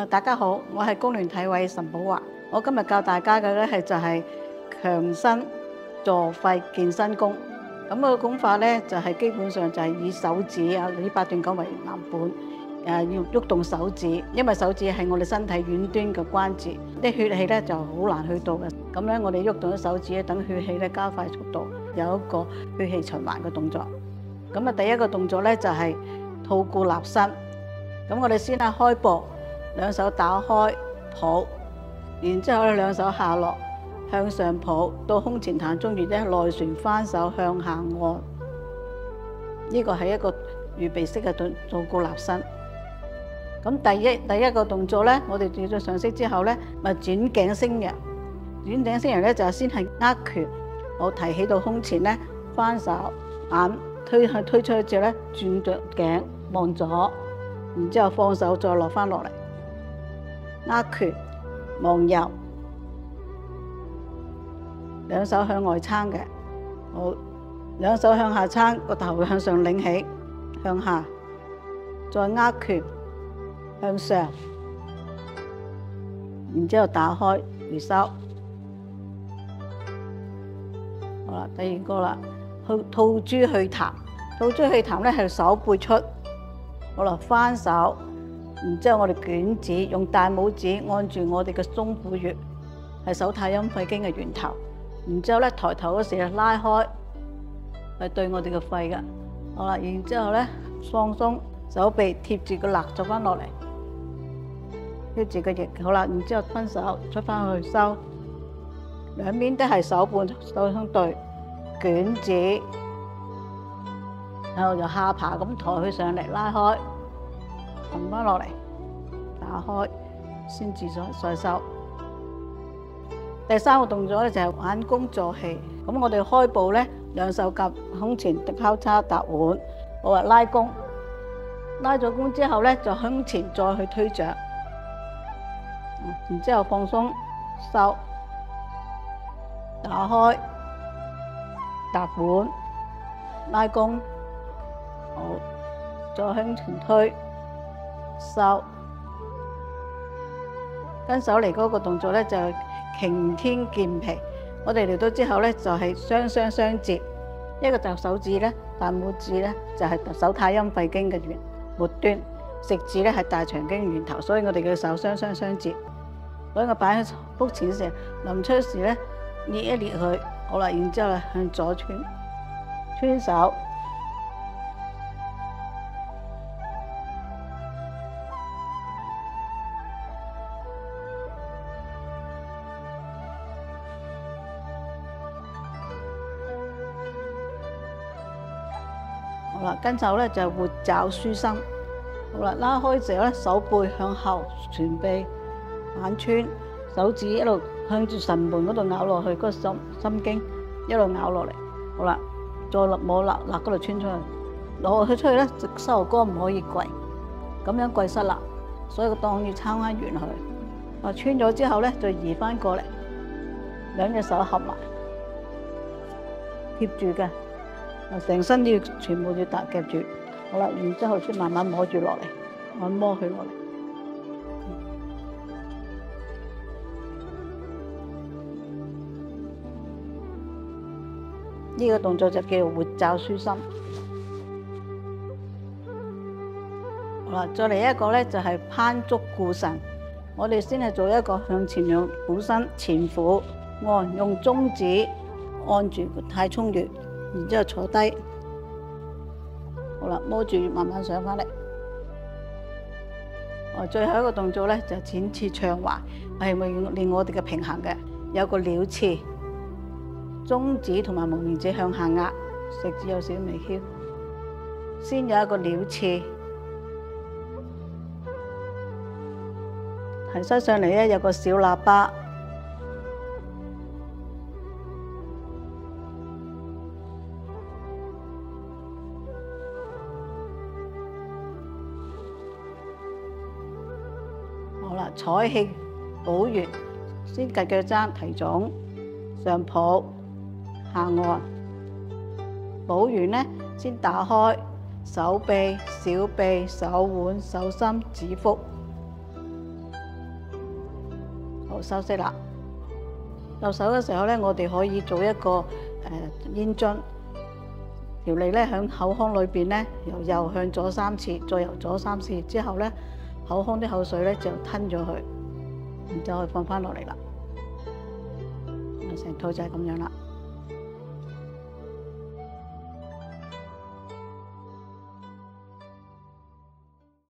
大家好，我係工聯體委岑寶華。我今日教大家嘅咧就係強身助肺健身功。咁個功法咧就係基本上就係以手指啊呢8段錦為藍本，要喐動手指，因為手指係我哋身體遠端嘅關節，啲血氣咧就好難去到嘅。咁咧我哋喐動咗手指咧，等血氣咧加快速度，有一個血氣循環嘅動作。咁第一個動作咧就係吐故納新。咁我哋先開步。兩手打開抱，然之後咧兩手下落向上抱，到胸前彈中穴咧內旋翻手向下按。呢個係一個預備式嘅吐故納新。咁第一個動作咧，我哋做咗上式之後咧，咪轉頸升陽。轉頸升陽咧就係先係握拳，我提起到胸前咧，翻手眼推出去之後咧，轉着頸望左，然之後放手再落翻落嚟。握拳望右，兩手向外撐嘅，好，兩手向下撐，個頭會向上擰起，向下，再握拳向上，然之後打開回收。好啦，第二個啦，吐珠去痰。吐珠去痰咧係手背出，好啦，翻手。然之後我哋捲指，用大拇指按住我哋嘅中府穴，係手太陰肺經嘅源頭。然之後咧抬頭嗰時拉開，係對我哋嘅肺嘅。好啦，然之後咧放鬆手臂，貼住個肋就翻落嚟，貼住個翼。好啦，然之後分手出翻去收，兩邊都係手背手相對，捲指，然後就下巴咁抬佢上嚟，拉開。撳翻落嚟，打開，先至再收。第三個動作咧就係挽弓助氣。咁我哋開步咧，兩手夾胸前交叉搭腕，我話拉弓，拉咗弓之後咧，就胸前再去推掌，然之後放鬆收，打開，搭腕，拉弓，好，再向前推。收，跟手嚟嗰個動作咧就係擎天健脾。我哋嚟到之後咧就係雙相接，一個就手指咧，大拇指咧就係手太陰肺經嘅末端，食指咧係大腸經源頭，所以我哋嘅手雙相接。所以我擺喺腹前時，臨出時咧捏一捏佢，好啦，然之後向左穿手。好啦，跟手咧就活爪舒心。好啦，拉開時候咧，手背向後傳臂反穿，手指一路向住神門嗰度咬落去，嗰個心經一路咬落嚟。好啦，再摸肋嗰度穿出去，攞佢出去咧，隻膝頭哥唔可以跪，咁樣跪失啦，所以個檔要撐翻圓佢。穿咗之後咧，就移翻過嚟，兩隻手合埋，貼住嘅。成身都要全部要夾住，好啦，然之後先慢慢摸住落嚟，按摩佢落嚟。呢個動作就叫做活爪舒心。好啦，再嚟一個咧就係攀足固腎。我哋先係做一個向前仰俯身前俯按，用中指按住太衝穴。然之後坐低，好啦，摸住慢慢上翻嚟。最後一個動作咧就展翅暢滑，係會練我哋嘅平衡嘅。有個鳥刺，中指同埋無名指向下壓，食指有少少微翹。先有一個鳥刺，提膝上嚟咧有個小喇叭。好啦，採氣補穴，先夾腳踭提踵，上抱下按。補完呢，先打開手臂、小臂、手腕、手心、指腹，部休息啦。右手嘅時候咧，我哋可以做一個煙樽，條脷咧喺口腔裏邊咧，由右向左3次，再由左3次，之後咧口腔啲口水咧就吞咗佢，然之後可以放翻落嚟啦。成套就係咁樣啦。